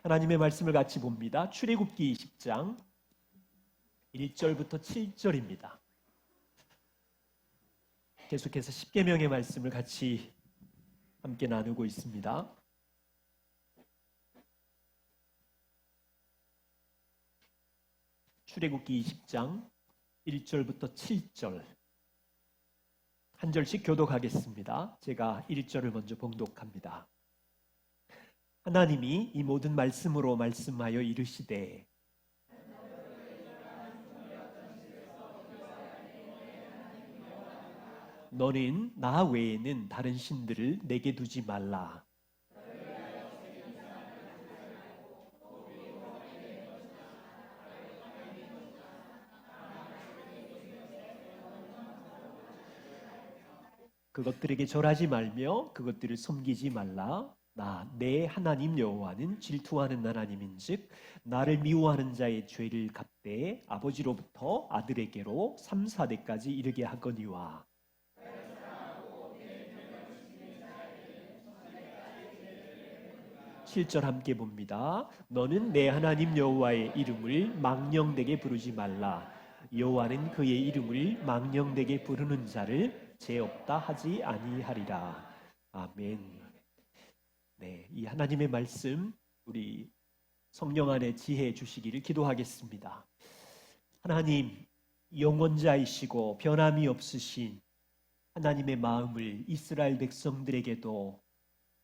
하나님의 말씀을 같이 봅니다. 출애굽기 20장 1절부터 7절입니다. 계속해서 십계명의 말씀을 같이 함께 나누고 있습니다. 출애굽기 20장 1절부터 7절 한 절씩 교독하겠습니다. 제가 1절을 먼저 봉독합니다. 하나님이 이 모든 말씀으로 말씀하여 이르시되 너는 나 외에는 다른 신들을 내게 두지 말라. 그것들에게 절하지 말며 그것들을 섬기지 말라. 나 내 하나님 여호와는 질투하는 하나님인즉 나를 미워하는 자의 죄를 갚되 아버지로부터 아들에게로 3, 4대까지 이르게 하거니와. 7절 함께 봅니다. 너는 내 하나님 여호와의 이름을 망령되게 부르지 말라. 여호와는 그의 이름을 망령되게 부르는 자를 죄 없다 하지 아니하리라. 아멘. 네, 이 하나님의 말씀 우리 성령 안에 지혜 주시기를 기도하겠습니다. 하나님, 영원자이시고 변함이 없으신 하나님의 마음을 이스라엘 백성들에게도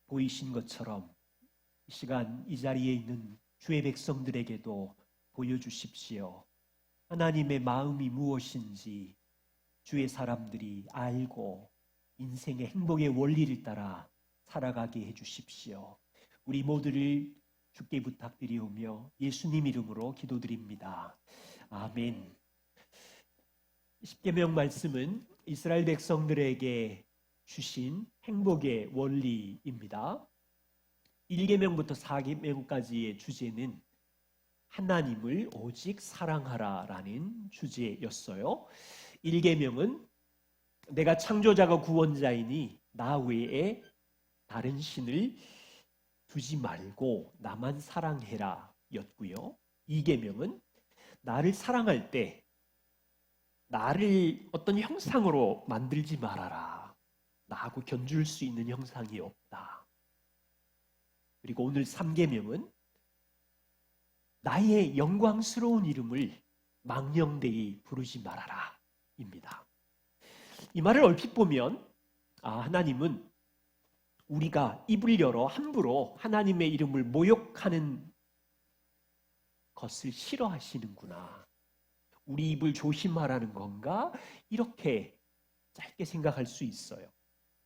보이신 것처럼 이 시간 이 자리에 있는 주의 백성들에게도 보여주십시오. 하나님의 마음이 무엇인지 주의 사람들이 알고 인생의 행복의 원리를 따라 살아가게 해주십시오. 우리 모두를 주께 부탁드리오며 예수님 이름으로 기도드립니다. 아멘. 십계명 말씀은 이스라엘 백성들에게 주신 행복의 원리입니다. 1계명부터 4계명까지의 주제는 하나님을 오직 사랑하라라는 주제였어요. 1계명은 내가 창조자가 구원자이니 나 외에 다른 신을 두지 말고 나만 사랑해라 였고요. 2계명은 나를 사랑할 때 나를 어떤 형상으로 만들지 말아라. 나하고 견줄 수 있는 형상이 없다. 그리고 오늘 3계명은 나의 영광스러운 이름을 망령되이 부르지 말아라 입니다. 이 말을 얼핏 보면 하나님은 우리가 입을 열어 함부로 하나님의 이름을 모욕하는 것을 싫어하시는구나. 우리 입을 조심하라는 건가? 이렇게 짧게 생각할 수 있어요.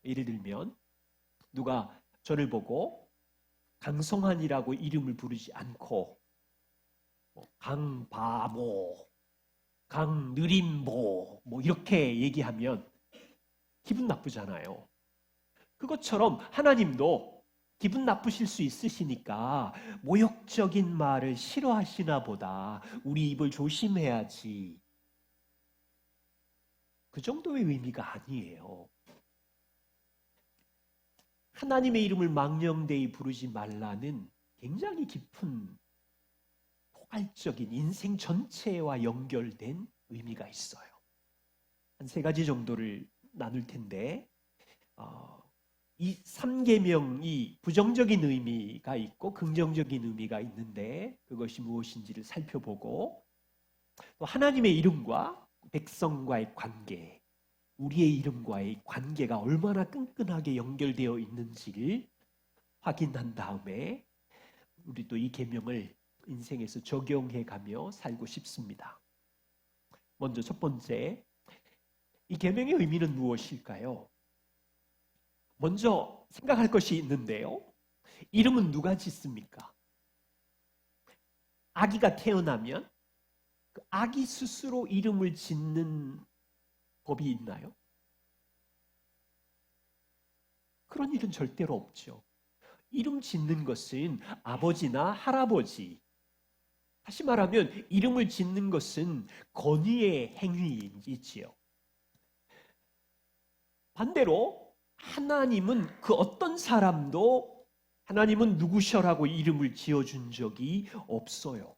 예를 들면 누가 저를 보고 강성환이라고 이름을 부르지 않고 강바모, 강느림보 이렇게 얘기하면 기분 나쁘잖아요. 그것처럼 하나님도 기분 나쁘실 수 있으시니까 모욕적인 말을 싫어하시나 보다. 우리 입을 조심해야지. 그 정도의 의미가 아니에요. 하나님의 이름을 망령되이 부르지 말라는 굉장히 깊은 포괄적인 인생 전체와 연결된 의미가 있어요. 한 3가지 정도를 나눌 텐데 이 3계명이 부정적인 의미가 있고 긍정적인 의미가 있는데 그것이 무엇인지를 살펴보고 또 하나님의 이름과 백성과의 관계, 우리의 이름과의 관계가 얼마나 끈끈하게 연결되어 있는지를 확인한 다음에 우리 또 이 계명을 인생에서 적용해 가며 살고 싶습니다. 먼저 첫 번째, 이 계명의 의미는 무엇일까요? 먼저 생각할 것이 있는데요. 이름은 누가 짓습니까? 아기가 태어나면 그 아기 스스로 이름을 짓는 법이 있나요? 그런 일은 절대로 없죠. 이름 짓는 것은 아버지나 할아버지, 다시 말하면 이름을 짓는 것은 권위의 행위이지요. 반대로 하나님은 그 어떤 사람도 하나님은 누구셔라고 이름을 지어준 적이 없어요.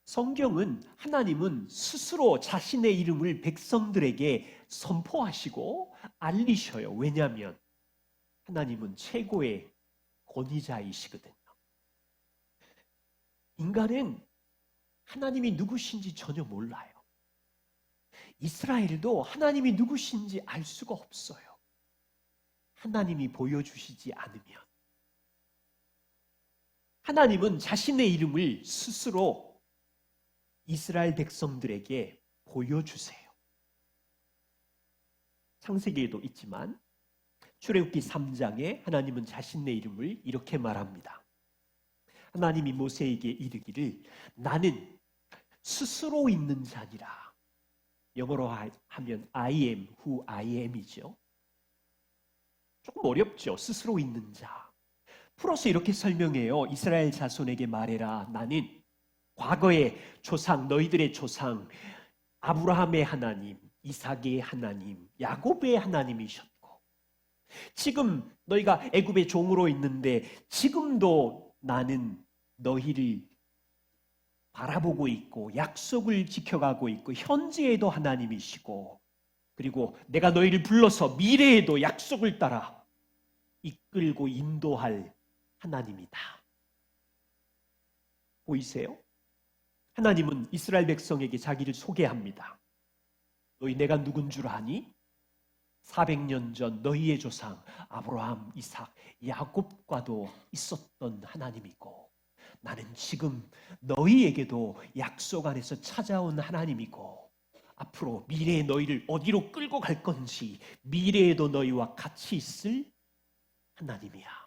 성경은 하나님은 스스로 자신의 이름을 백성들에게 선포하시고 알리셔요. 왜냐하면 하나님은 최고의 권위자이시거든요. 인간은 하나님이 누구신지 전혀 몰라요. 이스라엘도 하나님이 누구신지 알 수가 없어요. 하나님이 보여주시지 않으면. 하나님은 자신의 이름을 스스로 이스라엘 백성들에게 보여주세요. 창세기에도 있지만 출애굽기 3장에 하나님은 자신의 이름을 이렇게 말합니다. 하나님이 모세에게 이르기를 나는 스스로 있는 자니라. 영어로 하면 I am who I am이죠. 조금 어렵죠. 스스로 있는 자. 풀어서 이렇게 설명해요. 이스라엘 자손에게 말해라. 나는 과거의 조상, 너희들의 조상 아브라함의 하나님, 이삭의 하나님, 야곱의 하나님이셨고 지금 너희가 애굽의 종으로 있는데 지금도 나는 너희를 바라보고 있고 약속을 지켜가고 있고 현재에도 하나님이시고 그리고 내가 너희를 불러서 미래에도 약속을 따라 이끌고 인도할 하나님이다. 보이세요? 하나님은 이스라엘 백성에게 자기를 소개합니다. 너희 내가 누군 줄 아니? 400년 전 너희의 조상 아브라함, 이삭, 야곱과도 있었던 하나님이고 나는 지금 너희에게도 약속 안에서 찾아온 하나님이고 앞으로 미래의 너희를 어디로 끌고 갈 건지 미래에도 너희와 같이 있을 하나님이야.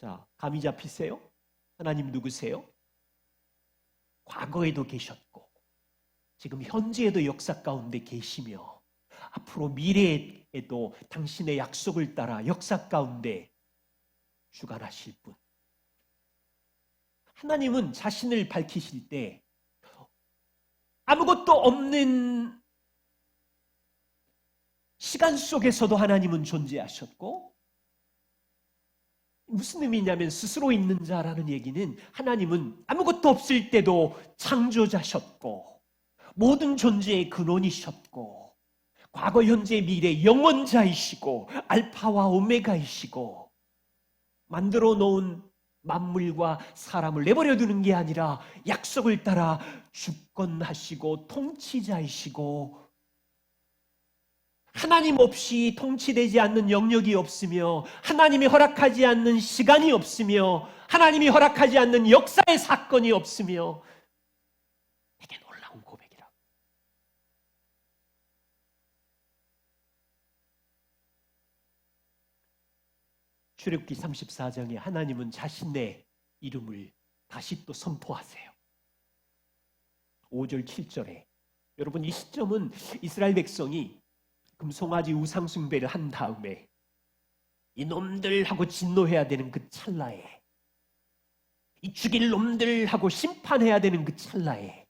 자, 감이 잡히세요? 하나님 누구세요? 과거에도 계셨고 지금 현재에도 역사 가운데 계시며 앞으로 미래에도 당신의 약속을 따라 역사 가운데 주관하실 분. 하나님은 자신을 밝히실 때 아무것도 없는 시간 속에서도 하나님은 존재하셨고 무슨 의미냐면 스스로 있는 자라는 얘기는 하나님은 아무것도 없을 때도 창조자셨고 모든 존재의 근원이셨고 과거, 현재, 미래 영원자이시고 알파와 오메가이시고 만들어 놓은 만물과 사람을 내버려 두는 게 아니라 약속을 따라 주권하시고 통치자이시고 하나님 없이 통치되지 않는 영역이 없으며 하나님이 허락하지 않는 시간이 없으며 하나님이 허락하지 않는 역사의 사건이 없으며 되게 놀라운 고백이라고. 출애굽기 34장에 하나님은 자신의 이름을 다시 또 선포하세요. 5절 7절에 여러분 이 시점은 이스라엘 백성이 금송아지 우상숭배를 한 다음에 이놈들 하고 진노해야 되는 그 찰나에 이 죽일 놈들 하고 심판해야 되는 그 찰나에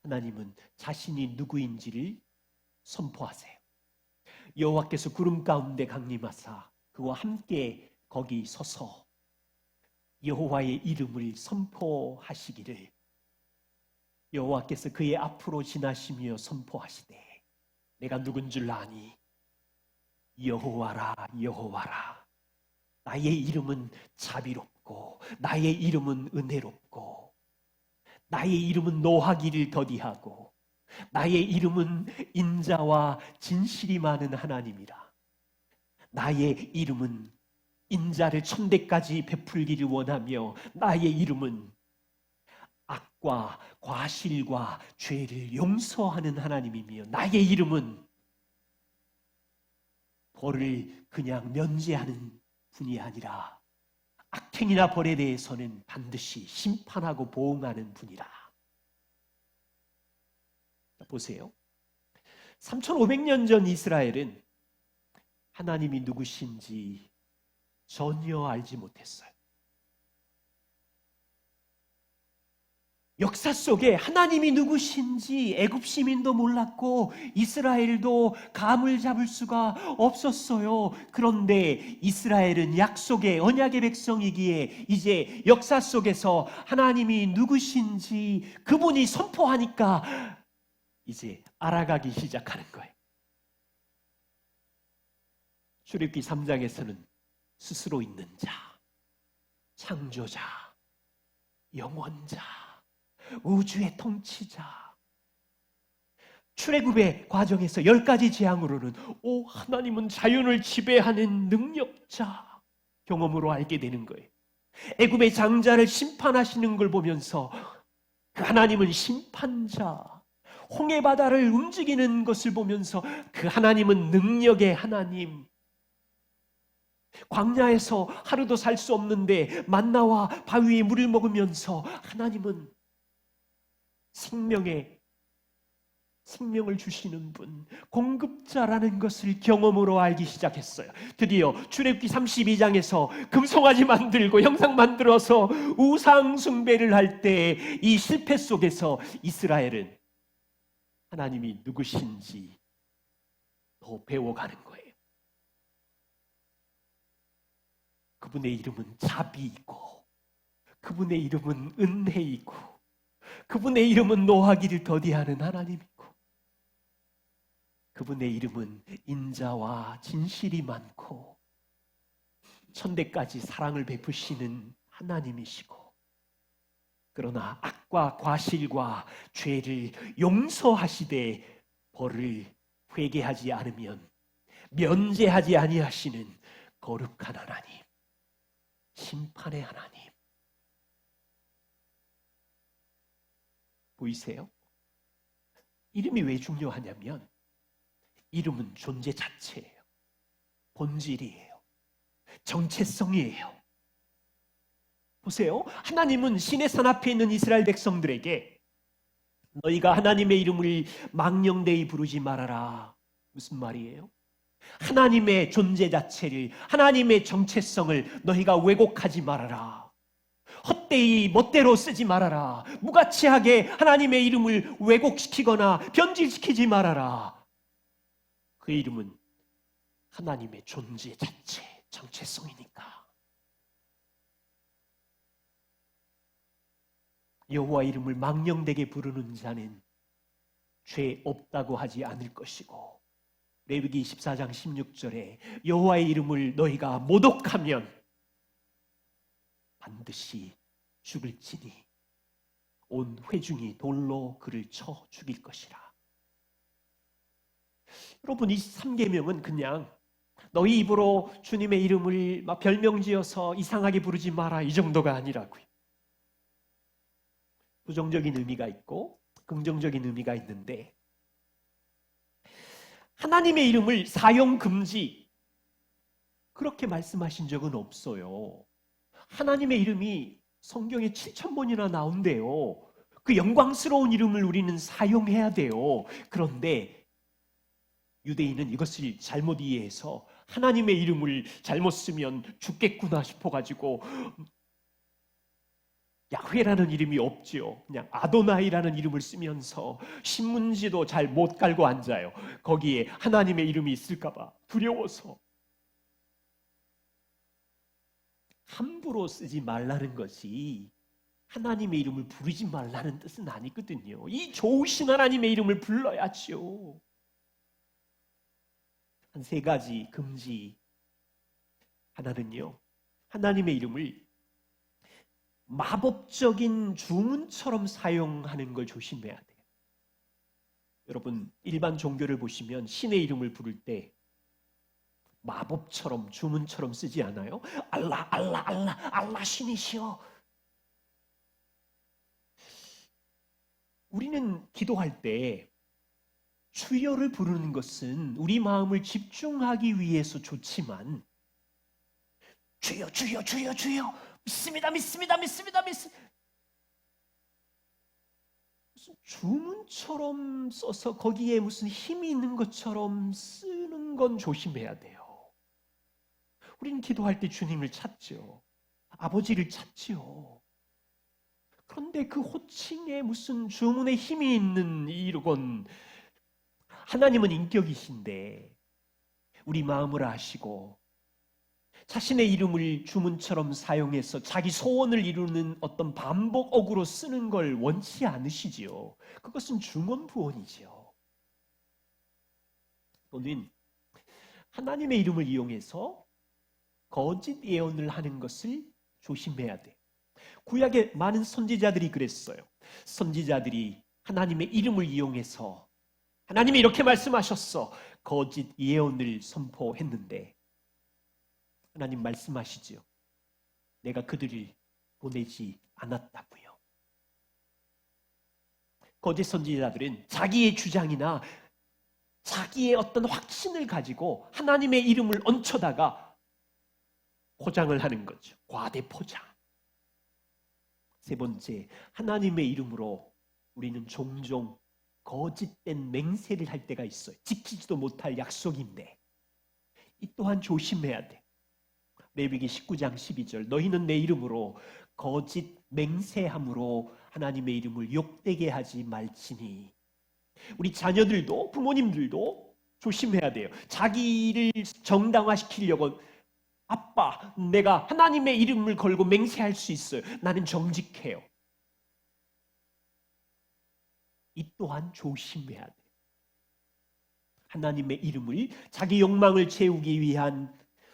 하나님은 자신이 누구인지를 선포하세요. 여호와께서 구름 가운데 강림하사 그와 함께 거기 서서 여호와의 이름을 선포하시기를 여호와께서 그의 앞으로 지나시며 선포하시되 내가 누군 줄 아니? 여호와라 여호와라. 나의 이름은 자비롭고 나의 이름은 은혜롭고 나의 이름은 노하기를 더디하고 나의 이름은 인자와 진실이 많은 하나님이라. 나의 이름은 인자를 천대까지 베풀기를 원하며 나의 이름은 악과 과실과 죄를 용서하는 하나님이며 나의 이름은 벌을 그냥 면제하는 분이 아니라 악행이나 벌에 대해서는 반드시 심판하고 보응하는 분이라. 보세요. 3500년 전 이스라엘은 하나님이 누구신지 전혀 알지 못했어요. 역사 속에 하나님이 누구신지 애굽 시민도 몰랐고 이스라엘도 감을 잡을 수가 없었어요. 그런데 이스라엘은 약속의 언약의 백성이기에 이제 역사 속에서 하나님이 누구신지 그분이 선포하니까 이제 알아가기 시작하는 거예요. 출애굽기 3장에서는 스스로 있는 자, 창조자, 영원자, 우주의 통치자. 출애굽의 과정에서 10가지 재앙으로는 하나님은 자연을 지배하는 능력자 경험으로 알게 되는 거예요. 애굽의 장자를 심판하시는 걸 보면서 그 하나님은 심판자, 홍해 바다를 움직이는 것을 보면서 그 하나님은 능력의 하나님, 광야에서 하루도 살 수 없는데 만나와 바위의 물을 먹으면서 하나님은 생명을 주시는 분, 공급자라는 것을 경험으로 알기 시작했어요. 드디어 출애굽기 32장에서 금송아지 만들고 형상 만들어서 우상 숭배를 할 때 이 실패 속에서 이스라엘은 하나님이 누구신지 더 배워가는 거예요. 그분의 이름은 자비이고 그분의 이름은 은혜이고 그분의 이름은 노하기를 더디하는 하나님이고 그분의 이름은 인자와 진실이 많고 천대까지 사랑을 베푸시는 하나님이시고 그러나 악과 과실과 죄를 용서하시되 벌을 회개하지 않으면 면제하지 아니하시는 거룩한 하나님, 심판의 하나님. 보이세요? 이름이 왜 중요하냐면 이름은 존재 자체예요. 본질이에요. 정체성이에요. 보세요. 하나님은 시내산 앞에 있는 이스라엘 백성들에게 너희가 하나님의 이름을 망령되이 부르지 말아라. 무슨 말이에요? 하나님의 존재 자체를, 하나님의 정체성을 너희가 왜곡하지 말아라. 헛되이 멋대로 쓰지 말아라. 무가치하게 하나님의 이름을 왜곡시키거나 변질시키지 말아라. 그 이름은 하나님의 존재 자체, 정체성이니까. 여호와 이름을 망령되게 부르는 자는 죄 없다고 하지 않을 것이고 레위기 24장 16절에 여호와의 이름을 너희가 모독하면 반드시 죽을지니 온 회중이 돌로 그를 쳐 죽일 것이라. 여러분, 이 3계명은 그냥 너희 입으로 주님의 이름을 막 별명지어서 이상하게 부르지 마라 이 정도가 아니라고요. 부정적인 의미가 있고 긍정적인 의미가 있는데 하나님의 이름을 사용 금지 그렇게 말씀하신 적은 없어요. 하나님의 이름이 성경에 7,000번이나 나온대요. 그 영광스러운 이름을 우리는 사용해야 돼요. 그런데 유대인은 이것을 잘못 이해해서 하나님의 이름을 잘못 쓰면 죽겠구나 싶어가지고 야훼라는 이름이 없지요. 그냥 아도나이라는 이름을 쓰면서 신문지도 잘 못 깔고 앉아요. 거기에 하나님의 이름이 있을까 봐 두려워서. 함부로 쓰지 말라는 것이 하나님의 이름을 부르지 말라는 뜻은 아니거든요. 이 좋으신 하나님의 이름을 불러야죠. 한 3가지 금지. 하나는요, 하나님의 이름을 마법적인 주문처럼 사용하는 걸 조심해야 돼요. 여러분, 일반 종교를 보시면 신의 이름을 부를 때 마법처럼 주문처럼 쓰지 않아요? 알라 알라 알라 알라 신이시여. 우리는 기도할 때 주여를 부르는 것은 우리 마음을 집중하기 위해서 좋지만 주여 주여 주여 주여 믿습니다 믿습니다 믿습니다 믿습니다 무슨 주문처럼 써서 거기에 무슨 힘이 있는 것처럼 쓰는 건 조심해야 돼요. 우리는 기도할 때 주님을 찾죠. 아버지를 찾지요. 그런데 그 호칭에 무슨 주문에 힘이 있는 이건 하나님은 인격이신데 우리 마음을 아시고 자신의 이름을 주문처럼 사용해서 자기 소원을 이루는 어떤 반복어구로 쓰는 걸 원치 않으시지요. 그것은 중언부언이지요. 또는 하나님의 이름을 이용해서 거짓 예언을 하는 것을 조심해야 돼. 구약에 많은 선지자들이 그랬어요. 선지자들이 하나님의 이름을 이용해서 하나님이 이렇게 말씀하셨어. 거짓 예언을 선포했는데 하나님 말씀하시지요. 내가 그들을 보내지 않았다고요. 거짓 선지자들은 자기의 주장이나 자기의 어떤 확신을 가지고 하나님의 이름을 얹혀다가 포장을 하는 거죠. 과대 포장. 세 번째, 하나님의 이름으로 우리는 종종 거짓된 맹세를 할 때가 있어요. 지키지도 못할 약속인데 이 또한 조심해야 돼. 레위기 19장 12절 너희는 내 이름으로 거짓 맹세함으로 하나님의 이름을 욕되게 하지 말지니. 우리 자녀들도 부모님들도 조심해야 돼요. 자기를 정당화시키려고 아빠, 내가 하나님의 이름을 걸고 맹세할 수 있어요. 나는 정직해요. 이 또한 조심해야 돼요. 하나님의 이름을 자기 욕망을 채우기 위한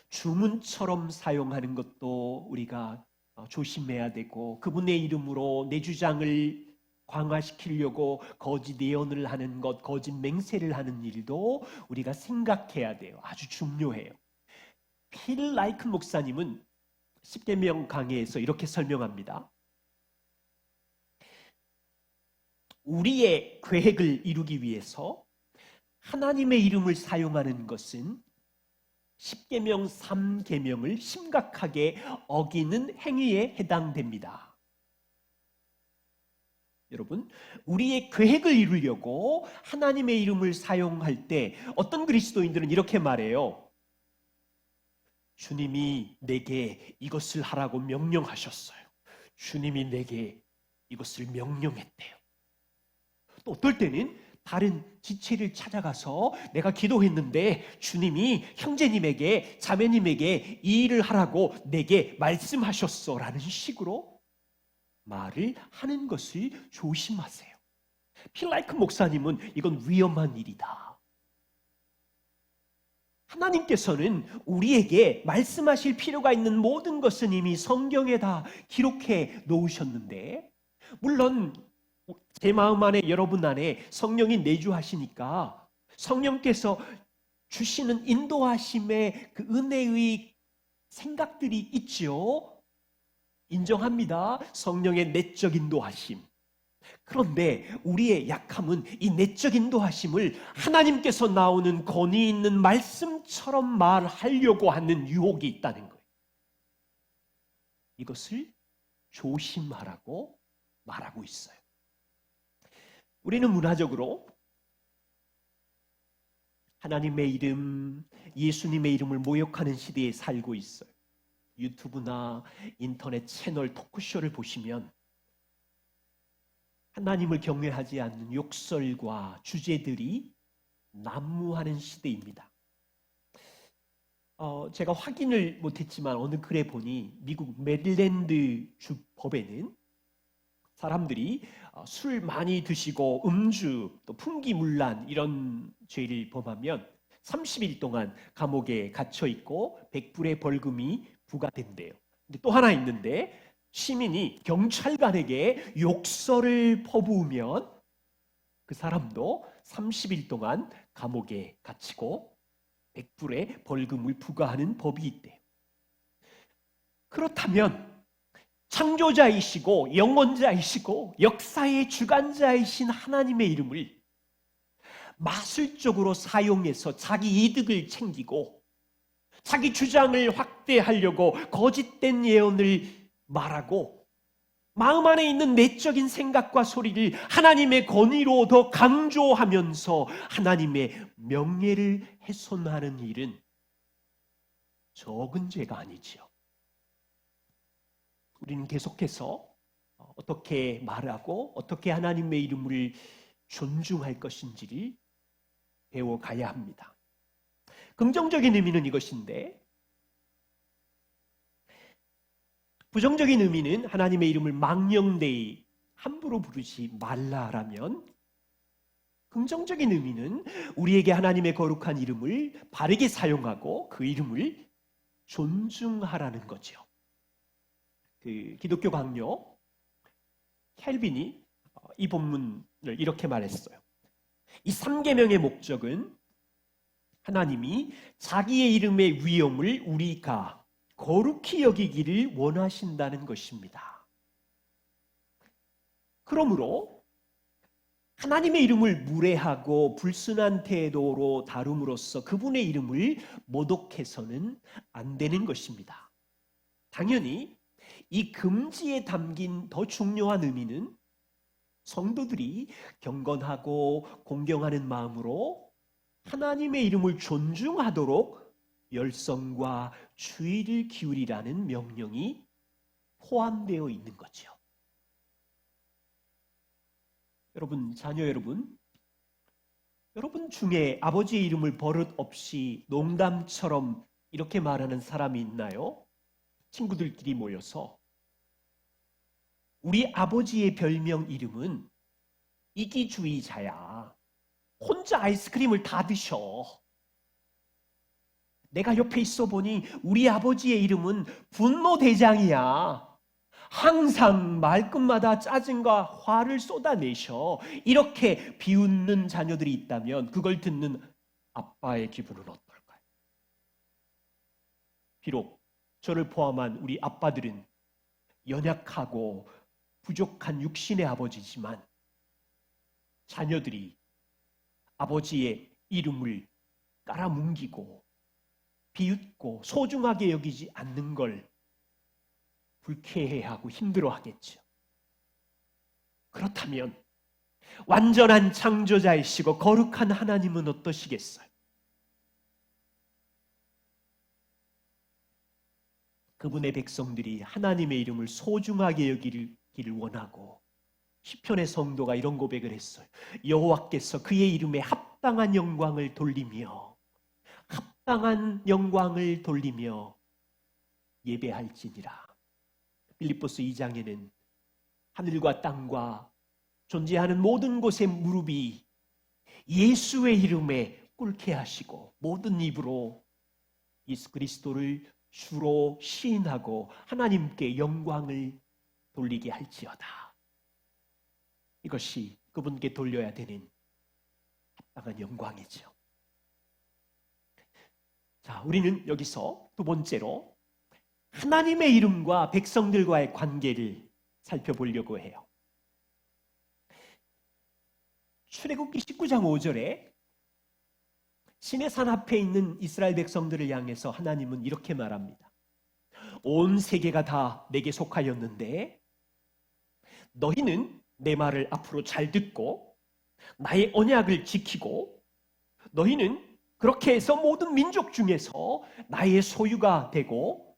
주문처럼 사용하는 것도 우리가 조심해야 되고 그분의 이름으로 내 주장을 강화시키려고 거짓 예언을 하는 것, 거짓 맹세를 하는 일도 우리가 생각해야 돼요. 아주 중요해요. 필 라이크 목사님은 십계명 강해에서 이렇게 설명합니다. 우리의 계획을 이루기 위해서 하나님의 이름을 사용하는 것은 십계명 3계명을 심각하게 어기는 행위에 해당됩니다. 여러분, 우리의 계획을 이루려고 하나님의 이름을 사용할 때 어떤 그리스도인들은 이렇게 말해요. 주님이 내게 이것을 하라고 명령하셨어요. 주님이 내게 이것을 명령했대요. 또 어떨 때는 다른 지체를 찾아가서 내가 기도했는데 주님이 형제님에게 자매님에게 이 일을 하라고 내게 말씀하셨어 라는 식으로 말을 하는 것을 조심하세요. 필라이크 목사님은 이건 위험한 일이다. 하나님께서는 우리에게 말씀하실 필요가 있는 모든 것은 이미 성경에 다 기록해 놓으셨는데 물론 제 마음 안에 여러분 안에 성령이 내주하시니까 성령께서 주시는 인도하심의 그 은혜의 생각들이 있지요. 인정합니다. 성령의 내적 인도하심. 그런데 우리의 약함은 이 내적 인도하심을 하나님께서 나오는 권위 있는 말씀처럼 말하려고 하는 유혹이 있다는 거예요. 이것을 조심하라고 말하고 있어요. 우리는 문화적으로 하나님의 이름, 예수님의 이름을 모욕하는 시대에 살고 있어요. 유튜브나 인터넷 채널 토크쇼를 보시면 하나님을 경외하지 않는 욕설과 주제들이 난무하는 시대입니다. 제가 확인을 못했지만 어느 글에 보니 미국 메릴랜드 주 법에는 사람들이 술 많이 드시고 음주, 또 풍기문란 이런 죄를 범하면 30일 동안 감옥에 갇혀 있고 100불의 벌금이 부과된대요. 근데 또 하나 있는데 시민이 경찰관에게 욕설을 퍼부으면 그 사람도 30일 동안 감옥에 갇히고 100불의 벌금을 부과하는 법이 있대요. 그렇다면 창조자이시고 영원자이시고 역사의 주관자이신 하나님의 이름을 마술적으로 사용해서 자기 이득을 챙기고 자기 주장을 확대하려고 거짓된 예언을 말하고 마음 안에 있는 내적인 생각과 소리를 하나님의 권위로 더 강조하면서 하나님의 명예를 훼손하는 일은 적은 죄가 아니지요. 우리는 계속해서 어떻게 말하고 어떻게 하나님의 이름을 존중할 것인지를 배워가야 합니다. 긍정적인 의미는 이것인데, 부정적인 의미는 하나님의 이름을 망령되이 함부로 부르지 말라라면, 긍정적인 의미는 우리에게 하나님의 거룩한 이름을 바르게 사용하고 그 이름을 존중하라는 거죠. 그 기독교 강요 켈빈이 이 본문을 이렇게 말했어요. 이 3계명의 목적은 하나님이 자기의 이름의 위엄을 우리가 거룩히 여기기를 원하신다는 것입니다. 그러므로 하나님의 이름을 무례하고 불순한 태도로 다룸으로써 그분의 이름을 모독해서는 안 되는 것입니다. 당연히 이 금지에 담긴 더 중요한 의미는 성도들이 경건하고 공경하는 마음으로 하나님의 이름을 존중하도록 열성과 주의를 기울이라는 명령이 포함되어 있는 거죠. 여러분, 자녀 여러분 중에 아버지의 이름을 버릇 없이 농담처럼 이렇게 말하는 사람이 있나요? 친구들끼리 모여서 우리 아버지의 별명 이름은 이기주의자야. 혼자 아이스크림을 다 드셔. 내가 옆에 있어 보니 우리 아버지의 이름은 분노대장이야. 항상 말끝마다 짜증과 화를 쏟아내셔. 이렇게 비웃는 자녀들이 있다면 그걸 듣는 아빠의 기분은 어떨까요? 비록 저를 포함한 우리 아빠들은 연약하고 부족한 육신의 아버지지만 자녀들이 아버지의 이름을 깔아뭉기고 비웃고 소중하게 여기지 않는 걸 불쾌해하고 힘들어하겠죠. 그렇다면 완전한 창조자이시고 거룩한 하나님은 어떠시겠어요? 그분의 백성들이 하나님의 이름을 소중하게 여기기를 원하고 시편의 성도가 이런 고백을 했어요. 여호와께서 그의 이름에 합당한 영광을 돌리며 예배할지니라. 빌립보스 2장에는 하늘과 땅과 존재하는 모든 곳의 무릎이 예수의 이름에 꿇게 하시고 모든 입으로 예수 그리스도를 주로 시인하고 하나님께 영광을 돌리게 할지어다. 이것이 그분께 돌려야 되는 합당한 영광이죠. 자, 우리는 여기서 두 번째로 하나님의 이름과 백성들과의 관계를 살펴보려고 해요. 출애굽기 19장 5절에 시내산 앞에 있는 이스라엘 백성들을 향해서 하나님은 이렇게 말합니다. 온 세계가 다 내게 속하였는데 너희는 내 말을 앞으로 잘 듣고 나의 언약을 지키고 너희는 그렇게 해서 모든 민족 중에서 나의 소유가 되고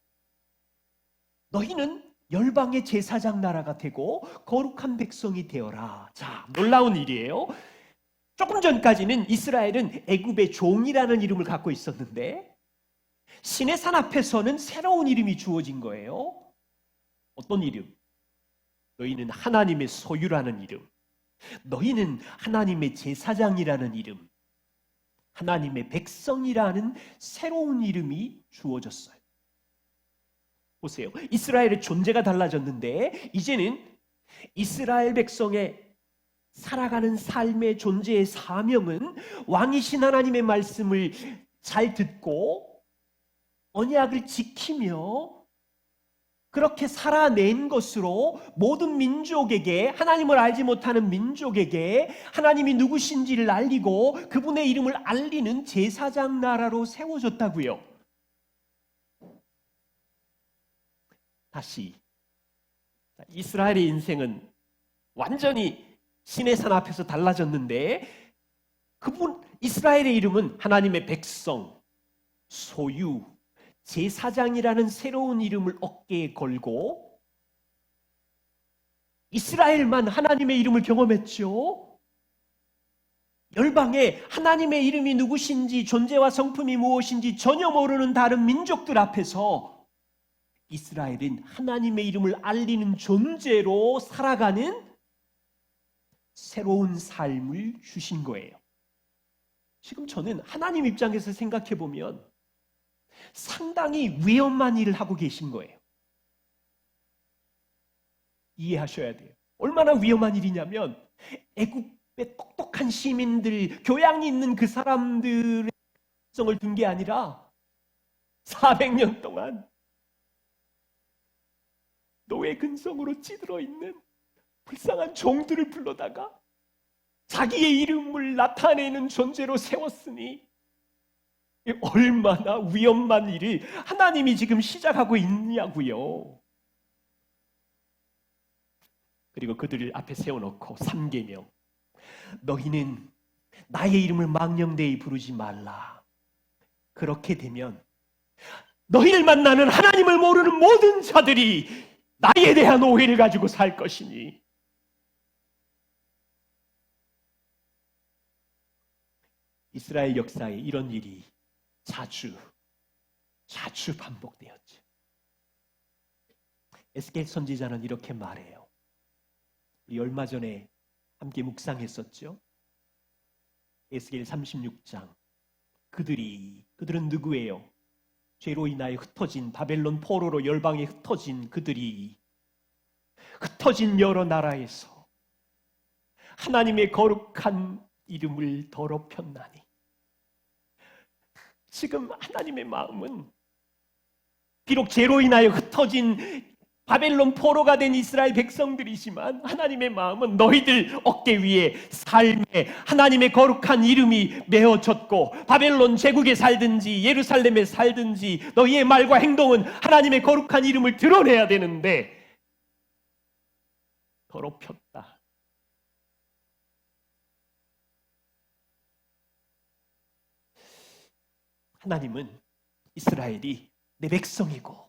너희는 열방의 제사장 나라가 되고 거룩한 백성이 되어라. 자, 놀라운 일이에요. 조금 전까지는 이스라엘은 애굽의 종이라는 이름을 갖고 있었는데 시내산 앞에서는 새로운 이름이 주어진 거예요. 어떤 이름? 너희는 하나님의 소유라는 이름, 너희는 하나님의 제사장이라는 이름, 하나님의 백성이라는 새로운 이름이 주어졌어요. 보세요. 이스라엘의 존재가 달라졌는데 이제는 이스라엘 백성의 살아가는 삶의 존재의 사명은 왕이신 하나님의 말씀을 잘 듣고 언약을 지키며 그렇게 살아낸 것으로 모든 민족에게, 하나님을 알지 못하는 민족에게 하나님이 누구신지를 알리고 그분의 이름을 알리는 제사장 나라로 세워졌다고요. 다시 이스라엘의 인생은 완전히 시내산 앞에서 달라졌는데 그분 이스라엘의 이름은 하나님의 백성, 소유, 제사장이라는 새로운 이름을 어깨에 걸고 이스라엘만 하나님의 이름을 경험했죠. 열방에 하나님의 이름이 누구신지, 존재와 성품이 무엇인지 전혀 모르는 다른 민족들 앞에서 이스라엘은 하나님의 이름을 알리는 존재로 살아가는 새로운 삶을 주신 거예요. 지금 저는 하나님 입장에서 생각해 보면 상당히 위험한 일을 하고 계신 거예요. 이해하셔야 돼요. 얼마나 위험한 일이냐면 애굽의 똑똑한 시민들, 교양이 있는 그 사람들의 성을 둔 게 아니라 400년 동안 노예 근성으로 찌들어 있는 불쌍한 종들을 불러다가 자기의 이름을 나타내는 존재로 세웠으니 얼마나 위험한 일을 하나님이 지금 시작하고 있냐고요. 그리고 그들을 앞에 세워놓고 3계명, 너희는 나의 이름을 망령되이 부르지 말라. 그렇게 되면 너희를 만나는 하나님을 모르는 모든 자들이 나에 대한 오해를 가지고 살 것이니. 이스라엘 역사에 이런 일이 자주 반복되었죠. 에스겔 선지자는 이렇게 말해요. 우리 얼마 전에 함께 묵상했었죠. 에스겔 36장. 그들은 누구예요? 죄로 인하여 흩어진 바벨론 포로로 열방에 흩어진 그들이 흩어진 여러 나라에서 하나님의 거룩한 이름을 더럽혔나니. 지금 하나님의 마음은 비록 죄로 인하여 흩어진 바벨론 포로가 된 이스라엘 백성들이지만 하나님의 마음은 너희들 어깨 위에 삶에 하나님의 거룩한 이름이 메어졌고 바벨론 제국에 살든지 예루살렘에 살든지 너희의 말과 행동은 하나님의 거룩한 이름을 드러내야 되는데 더럽혔다. 하나님은 이스라엘이 내 백성이고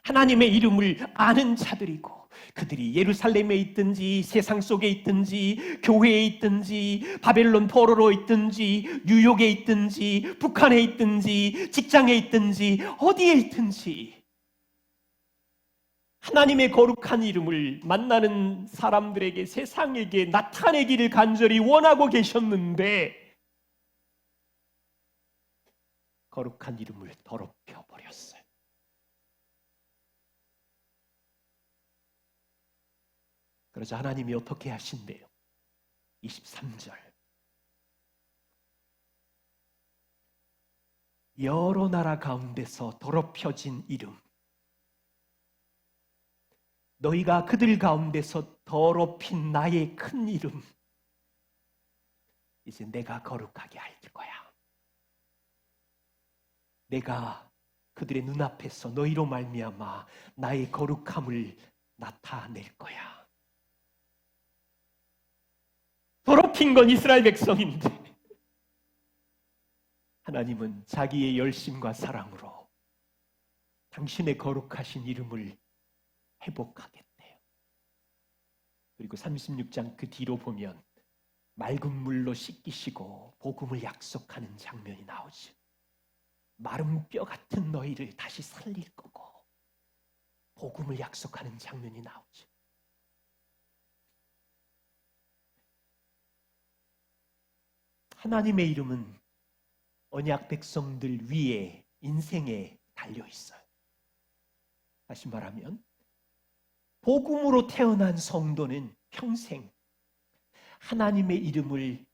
하나님의 이름을 아는 자들이고 그들이 예루살렘에 있든지 세상 속에 있든지 교회에 있든지 바벨론 포로로 있든지 뉴욕에 있든지 북한에 있든지 직장에 있든지 어디에 있든지 하나님의 거룩한 이름을 만나는 사람들에게 세상에게 나타내기를 간절히 원하고 계셨는데 거룩한 이름을 더럽혀 버렸어요. 그러자 하나님이 어떻게 하신대요? 23절. 여러 나라 가운데서 더럽혀진 이름, 너희가 그들 가운데서 더럽힌 나의 큰 이름, 이제 내가 거룩하게 할 거야. 내가 그들의 눈앞에서 너희로 말미암아 나의 거룩함을 나타낼 거야. 더럽힌 건 이스라엘 백성인데 하나님은 자기의 열심과 사랑으로 당신의 거룩하신 이름을 회복하겠대요. 그리고 36장 그 뒤로 보면 맑은 물로 씻기시고 복음을 약속하는 장면이 나오죠. 마른 뼈 같은 너희를 다시 살릴 거고 복음을 약속하는 장면이 나오죠. 하나님의 이름은 언약 백성들 위에 인생에 달려 있어요. 다시 말하면 복음으로 태어난 성도는 평생 하나님의 이름을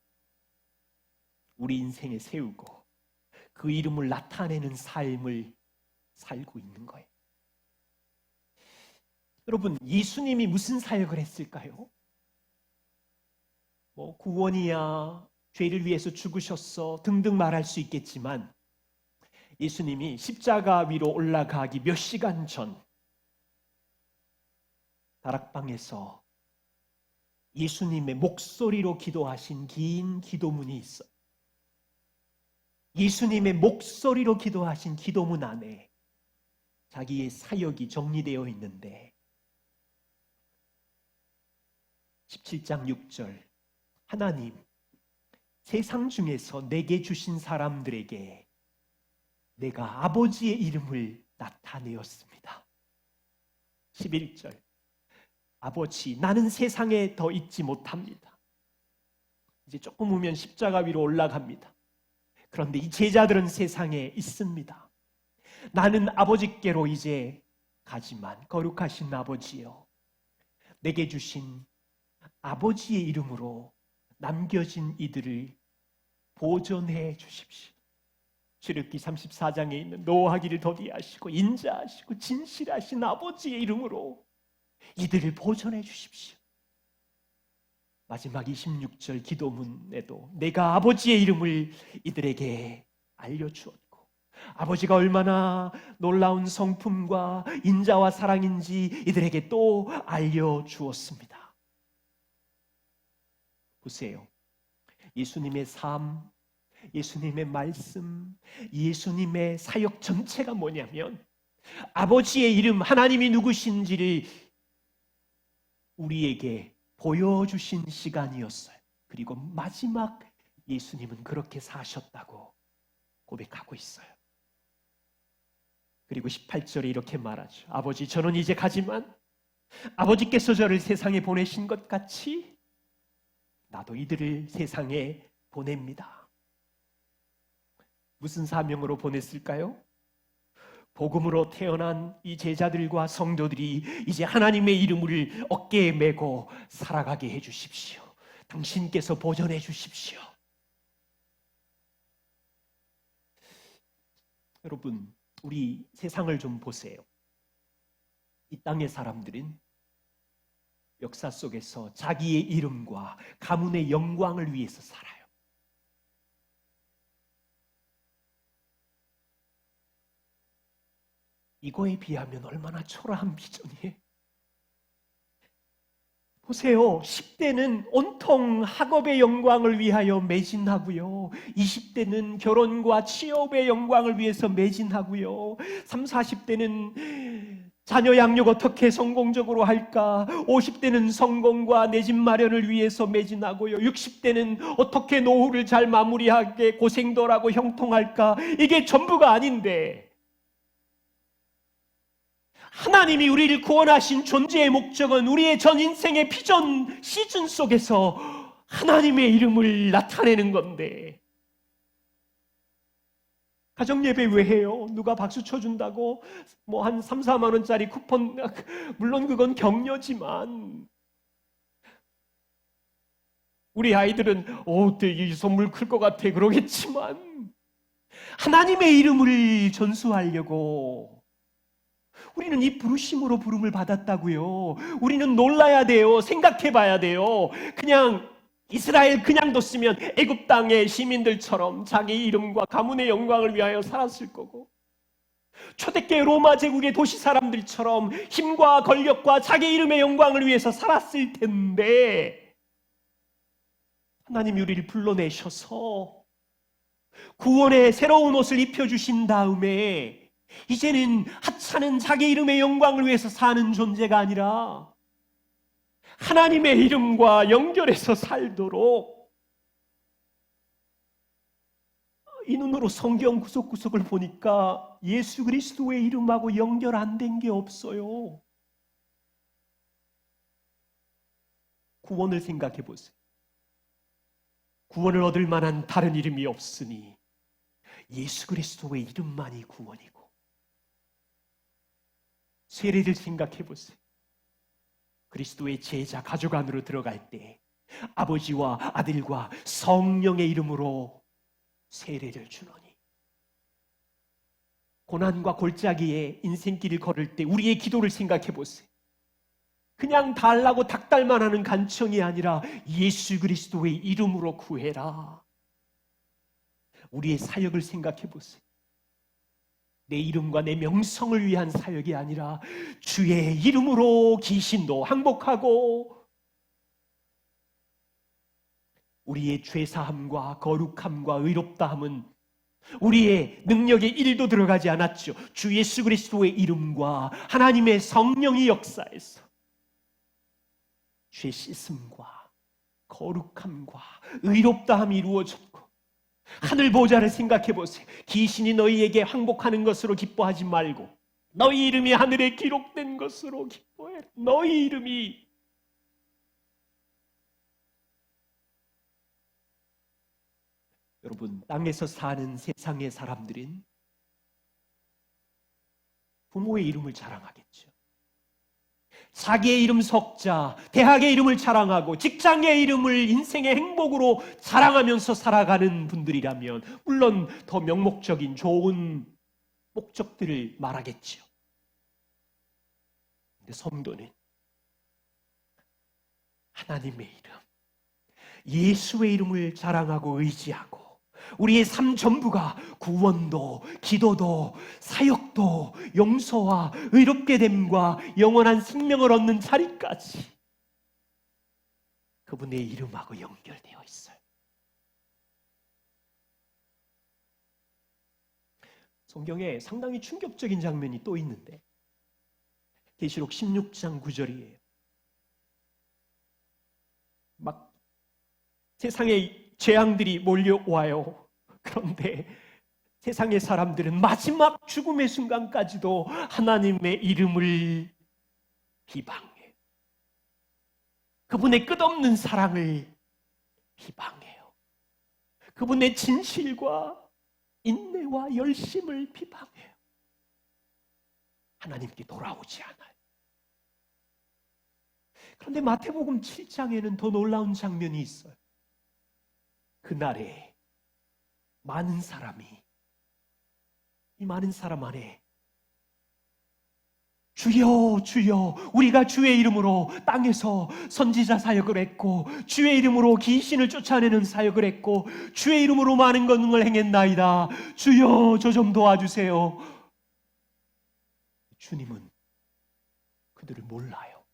우리 인생에 세우고 그 이름을 나타내는 삶을 살고 있는 거예요. 여러분, 예수님이 무슨 사역을 했을까요? 구원이야, 죄를 위해서 죽으셨어 등등 말할 수 있겠지만 예수님이 십자가 위로 올라가기 몇 시간 전 다락방에서 예수님의 목소리로 기도하신 긴 기도문이 있어요. 예수님의 목소리로 기도하신 기도문 안에 자기의 사역이 정리되어 있는데 17장 6절 하나님, 세상 중에서 내게 주신 사람들에게 내가 아버지의 이름을 나타내었습니다. 11절 아버지, 나는 세상에 더 있지 못합니다. 이제 조금 오면 십자가 위로 올라갑니다. 그런데 이 제자들은 세상에 있습니다. 나는 아버지께로 이제 가지만 거룩하신 아버지여, 내게 주신 아버지의 이름으로 남겨진 이들을 보존해 주십시오. 출애굽기 34장에 있는 노하기를 더디하시고 인자하시고 진실하신 아버지의 이름으로 이들을 보존해 주십시오. 마지막 26절 기도문에도 내가 아버지의 이름을 이들에게 알려주었고 아버지가 얼마나 놀라운 성품과 인자와 사랑인지 이들에게 또 알려주었습니다. 보세요. 예수님의 삶, 예수님의 말씀, 예수님의 사역 전체가 뭐냐면 아버지의 이름, 하나님이 누구신지를 우리에게 보여주신 시간이었어요. 그리고 마지막 예수님은 그렇게 사셨다고 고백하고 있어요. 그리고 18절에 이렇게 말하죠. 아버지, 저는 이제 가지만 아버지께서 저를 세상에 보내신 것 같이 나도 이들을 세상에 보냅니다. 무슨 사명으로 보냈을까요? 복음으로 태어난 이 제자들과 성도들이 이제 하나님의 이름을 어깨에 메고 살아가게 해주십시오. 당신께서 보존해 주십시오. 여러분, 우리 세상을 좀 보세요. 이 땅의 사람들은 역사 속에서 자기의 이름과 가문의 영광을 위해서 살아요. 이거에 비하면 얼마나 초라한 비전이에요. 보세요. 10대는 온통 학업의 영광을 위하여 매진하고요. 20대는 결혼과 취업의 영광을 위해서 매진하고요. 30, 40대는 자녀 양육 어떻게 성공적으로 할까? 50대는 성공과 내 집 마련을 위해서 매진하고요. 60대는 어떻게 노후를 잘 마무리하게 고생덜하고 형통할까? 이게 전부가 아닌데 하나님이 우리를 구원하신 존재의 목적은 우리의 전 인생의 비전 시즌 속에서 하나님의 이름을 나타내는 건데 가정예배 왜 해요? 누가 박수 쳐준다고 뭐 한 3, 4만 원짜리 쿠폰, 물론 그건 격려지만 우리 아이들은 되게 이 선물 클 것 같아 그러겠지만 하나님의 이름을 전수하려고 우리는 이 부르심으로 부름을 받았다고요. 우리는 놀라야 돼요. 생각해 봐야 돼요. 그냥 이스라엘 그냥 뒀으면 애굽 땅의 시민들처럼 자기 이름과 가문의 영광을 위하여 살았을 거고 초대교회 로마 제국의 도시 사람들처럼 힘과 권력과 자기 이름의 영광을 위해서 살았을 텐데 하나님이 우리를 불러내셔서 구원의 새로운 옷을 입혀주신 다음에 이제는 하찮은 자기 이름의 영광을 위해서 사는 존재가 아니라 하나님의 이름과 연결해서 살도록 이 눈으로 성경 구석구석을 보니까 예수 그리스도의 이름하고 연결 안 된 게 없어요. 구원을 생각해 보세요. 구원을 얻을 만한 다른 이름이 없으니 예수 그리스도의 이름만이 구원이고 세례를 생각해 보세요. 그리스도의 제자 가족 안으로 들어갈 때 아버지와 아들과 성령의 이름으로 세례를 주노니 고난과 골짜기에 인생길을 걸을 때 우리의 기도를 생각해 보세요. 그냥 달라고 닥달만 하는 간청이 아니라 예수 그리스도의 이름으로 구해라. 우리의 사역을 생각해 보세요. 내 이름과 내 명성을 위한 사역이 아니라 주의 이름으로 귀신도 항복하고 우리의 죄사함과 거룩함과 의롭다함은 우리의 능력에 1도 들어가지 않았죠. 주 예수 그리스도의 이름과 하나님의 성령이 역사해서 죄 씻음과 거룩함과 의롭다함이 이루어졌고, 하늘 보좌를 생각해 보세요. 귀신이 너희에게 항복하는 것으로 기뻐하지 말고 너희 이름이 하늘에 기록된 것으로 기뻐해라. 너희 이름이. 여러분, 땅에서 사는 세상의 사람들은 부모의 이름을 자랑하겠죠. 자기의 이름 석자, 대학의 이름을 자랑하고 직장의 이름을 인생의 행복으로 자랑하면서 살아가는 분들이라면 물론 더 명목적인 좋은 목적들을 말하겠죠. 근데 성도는 하나님의 이름, 예수의 이름을 자랑하고 의지하고 우리의 삶 전부가 구원도, 기도도, 사역도, 용서와 의롭게 됨과 영원한 생명을 얻는 자리까지 그분의 이름하고 연결되어 있어요. 성경에 상당히 충격적인 장면이 또 있는데 계시록 16장 9절이에요. 막 세상에 재앙들이 몰려와요. 그런데 세상의 사람들은 마지막 죽음의 순간까지도 하나님의 이름을 비방해요. 그분의 끝없는 사랑을 비방해요. 그분의 진실과 인내와 열심을 비방해요. 하나님께 돌아오지 않아요. 그런데 마태복음 7장에는 더 놀라운 장면이 있어요. 그날에 많은 사람이, 이 많은 사람 안에 주여 주여 우리가 주의 이름으로 땅에서 선지자 사역을 했고 주의 이름으로 귀신을 쫓아내는 사역을 했고 주의 이름으로 많은 권능을 행했나이다. 주여 저 좀 도와주세요. 주님은 그들을 몰라요.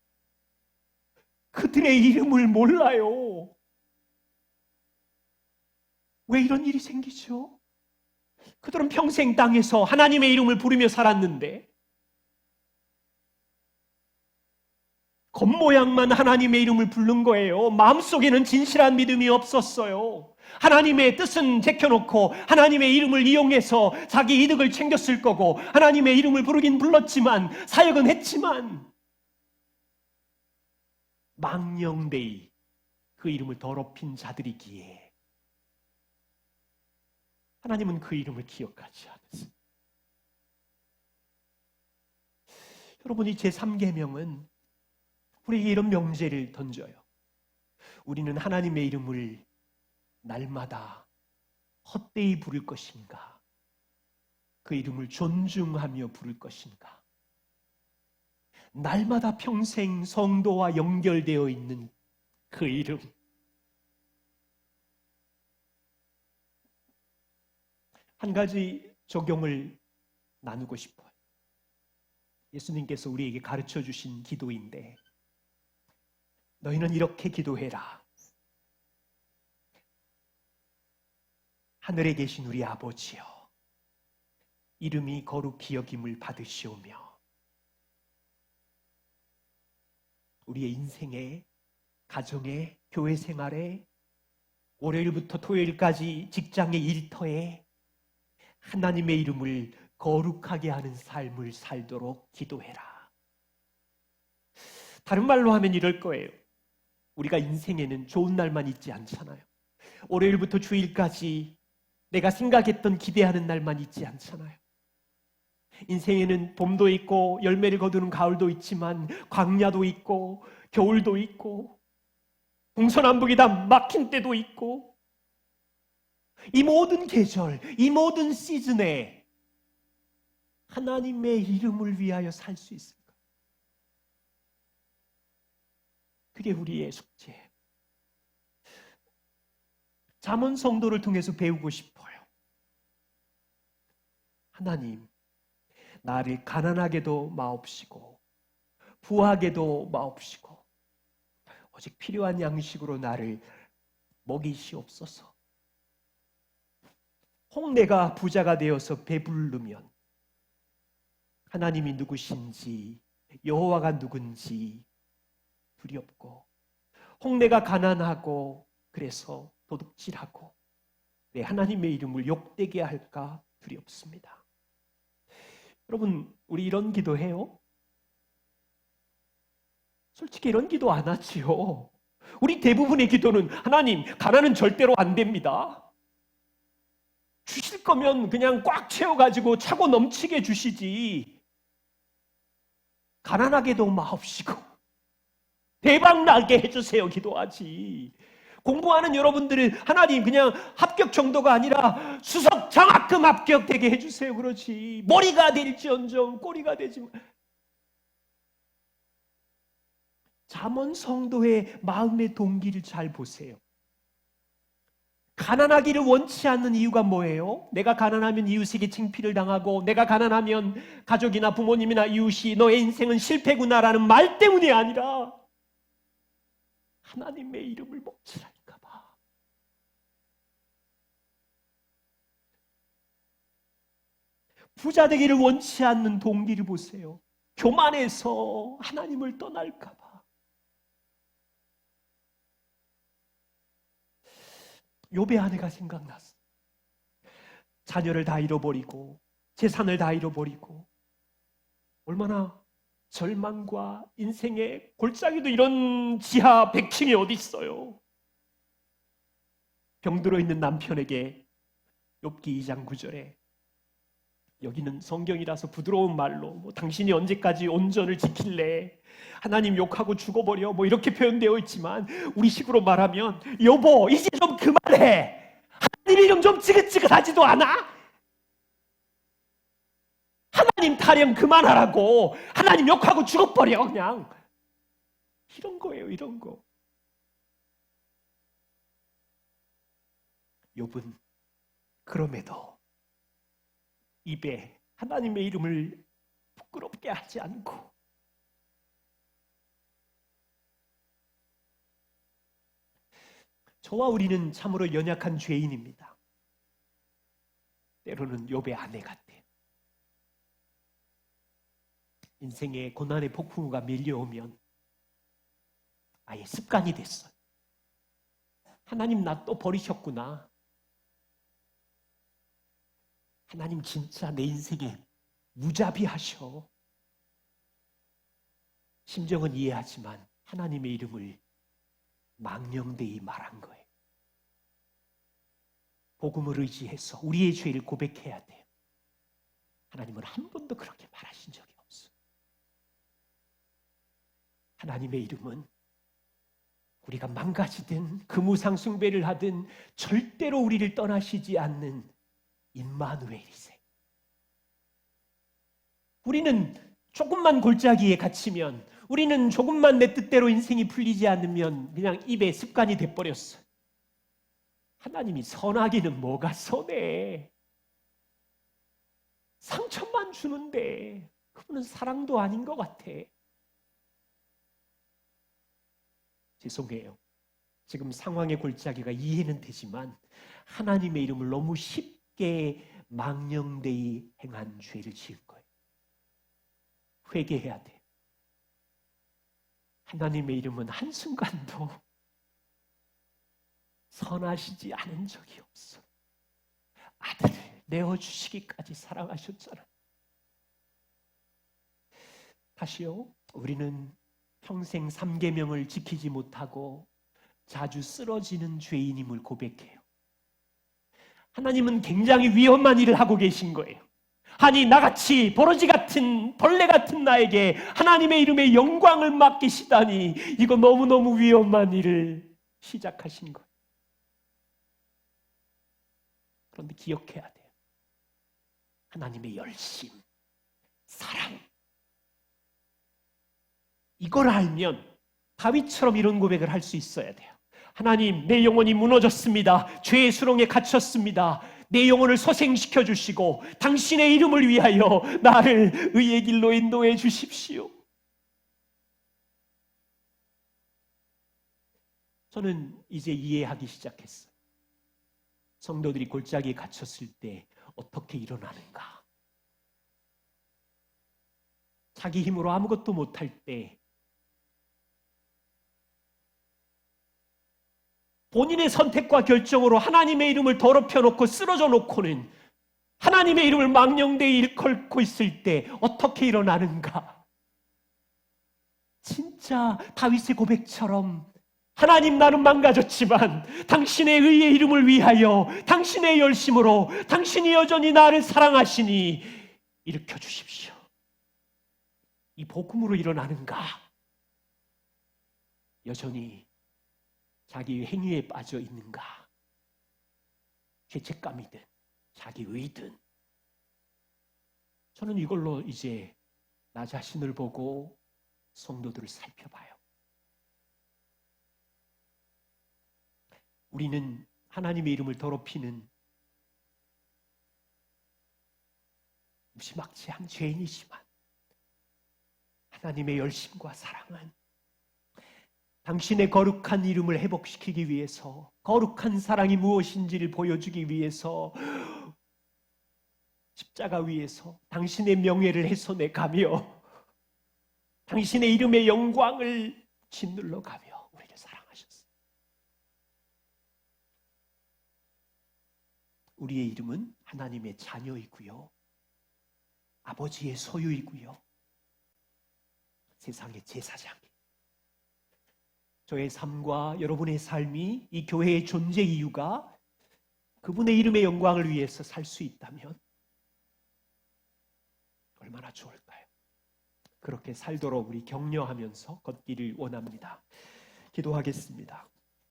그들의 이름을 몰라요. 왜 이런 일이 생기죠? 그들은 평생 땅에서 하나님의 이름을 부르며 살았는데 겉모양만 하나님의 이름을 부른 거예요. 마음속에는 진실한 믿음이 없었어요. 하나님의 뜻은 제껴놓고 하나님의 이름을 이용해서 자기 이득을 챙겼을 거고 하나님의 이름을 부르긴 불렀지만 사역은 했지만 망령되이 그 이름을 더럽힌 자들이기에 하나님은 그 이름을 기억하지 않으세요. 여러분이 제3계명은 우리에게 이런 명제를 던져요. 우리는 하나님의 이름을 날마다 헛되이 부를 것인가? 그 이름을 존중하며 부를 것인가? 날마다 평생 성도와 연결되어 있는 그 이름. 한 가지 적용을 나누고 싶어요. 예수님께서 우리에게 가르쳐 주신 기도인데 너희는 이렇게 기도해라. 하늘에 계신 우리 아버지여, 이름이 거룩히 여김을 받으시오며 우리의 인생에, 가정에, 교회 생활에, 월요일부터 토요일까지 직장의 일터에 하나님의 이름을 거룩하게 하는 삶을 살도록 기도해라. 다른 말로 하면 이럴 거예요. 우리가 인생에는 좋은 날만 있지 않잖아요. 월요일부터 주일까지 내가 생각했던 기대하는 날만 있지 않잖아요. 인생에는 봄도 있고 열매를 거두는 가을도 있지만 광야도 있고 겨울도 있고 동서남북이 다 막힌 때도 있고 이 모든 계절, 이 모든 시즌에 하나님의 이름을 위하여 살 수 있을까? 그게 우리의 숙제예요. 잠언 성도를 통해서 배우고 싶어요. 하나님, 나를 가난하게도 마옵시고 부하게도 마옵시고 오직 필요한 양식으로 나를 먹이시옵소서. 혹 내가 부자가 되어서 배부르면 하나님이 누구신지 여호와가 누군지 두렵고 혹 내가 가난하고 그래서 도둑질하고 내 하나님의 이름을 욕되게 할까 두렵습니다. 여러분, 우리 이런 기도해요? 솔직히 이런 기도 안 하지요. 우리 대부분의 기도는 하나님, 가난은 절대로 안 됩니다. 주실 거면 그냥 꽉 채워가지고 차고 넘치게 주시지. 가난하게도 마옵시고 대박 나게 해주세요 기도하지. 공부하는 여러분들은 하나님 그냥 합격 정도가 아니라 수석 장학금 합격되게 해주세요 그러지. 머리가 될지언정 꼬리가 되지. 잠언 성도의 마음의 동기를 잘 보세요. 가난하기를 원치 않는 이유가 뭐예요? 내가 가난하면 이웃에게 창피를 당하고 내가 가난하면 가족이나 부모님이나 이웃이 너의 인생은 실패구나라는 말 때문이 아니라 하나님의 이름을 멈추라니까 봐. 부자 되기를 원치 않는 동기를 보세요. 교만해서 하나님을 떠날까 봐. 욥의 아내가 생각났어. 자녀를 다 잃어버리고 재산을 다 잃어버리고 얼마나 절망과 인생의 골짜기도 이런 지하 100층이 어디 있어요. 병들어 있는 남편에게 욥기 2장 9절에 여기는 성경이라서 부드러운 말로 당신이 언제까지 온전을 지킬래? 하나님 욕하고 죽어버려 이렇게 표현되어 있지만 우리식으로 말하면 여보 이제 좀 그만해. 하나님 이름 좀 지긋지긋하지도 않아? 하나님 타령 그만하라고. 하나님 욕하고 죽어버려 그냥. 이런 거예요. 이런 거. 욥은 그럼에도 입에 하나님의 이름을 부끄럽게 하지 않고 저와 우리는 참으로 연약한 죄인입니다. 때로는 욥의 아내 같아요. 인생의 고난의 폭풍우가 밀려오면 아예 습관이 됐어요. 하나님 나 또 버리셨구나. 하나님 진짜 내 인생에 무자비하셔. 심정은 이해하지만 하나님의 이름을 망령되이 말한 거예요. 복음을 의지해서 우리의 죄를 고백해야 돼요. 하나님은 한 번도 그렇게 말하신 적이 없어요. 하나님의 이름은 우리가 망가지든 금우상 숭배를 하든 절대로 우리를 떠나시지 않는 임마누엘이세요. 우리는 조금만 골짜기에 갇히면, 우리는 조금만 내 뜻대로 인생이 풀리지 않으면 그냥 입에 습관이 돼버렸어요. 하나님이 선하기는 뭐가 선해. 상처만 주는데 그분은 사랑도 아닌 것 같아. 죄송해요. 지금 상황의 골짜기가 이해는 되지만 하나님의 이름을 너무 쉽게 망령되이 행한 죄를 지은 거예요. 회개해야 돼. 하나님의 이름은 한순간도 선하시지 않은 적이 없어. 아들을 내어주시기까지 사랑하셨잖아. 다시요. 우리는 평생 3계명을 지키지 못하고 자주 쓰러지는 죄인임을 고백해요. 하나님은 굉장히 위험한 일을 하고 계신 거예요. 아니 나같이 버러지 같은 벌레 같은 나에게 하나님의 이름의 영광을 맡기시다니 이거 너무너무 위험한 일을 시작하신 거예요. 그런데 기억해야 돼요. 하나님의 열심, 사랑 이걸 알면 다윗처럼 이런 고백을 할 수 있어야 돼요. 하나님 내 영혼이 무너졌습니다. 죄의 수렁에 갇혔습니다. 내 영혼을 소생시켜 주시고 당신의 이름을 위하여 나를 의의 길로 인도해 주십시오. 저는 이제 이해하기 시작했어요. 성도들이 골짜기에 갇혔을 때 어떻게 일어나는가. 자기 힘으로 아무것도 못할 때 본인의 선택과 결정으로 하나님의 이름을 더럽혀 놓고 쓰러져 놓고는 하나님의 이름을 망령되이 일컬고 있을 때 어떻게 일어나는가? 진짜 다윗의 고백처럼 하나님, 나는 망가졌지만 당신의 의의 이름을 위하여 당신의 열심으로 당신이 여전히 나를 사랑하시니 일으켜 주십시오. 이 복음으로 일어나는가? 여전히 자기 행위에 빠져 있는가? 죄책감이든 자기 의든. 저는 이걸로 이제 나 자신을 보고 성도들을 살펴봐요. 우리는 하나님의 이름을 더럽히는 무지막지한 죄인이지만 하나님의 열심과 사랑은 당신의 거룩한 이름을 회복시키기 위해서, 거룩한 사랑이 무엇인지를 보여주기 위해서 십자가 위에서 당신의 명예를 훼손해 가며 당신의 이름의 영광을 짓눌러 가며 우리를 사랑하셨어요. 우리의 이름은 하나님의 자녀이고요, 아버지의 소유이고요, 세상의 제사장이에요. 저의 삶과 여러분의 삶이 이 교회의 존재 이유가 그분의 이름의 영광을 위해서 살 수 있다면 얼마나 좋을까요? 그렇게 살도록 우리 격려하면서 걷기를 원합니다. 기도하겠습니다.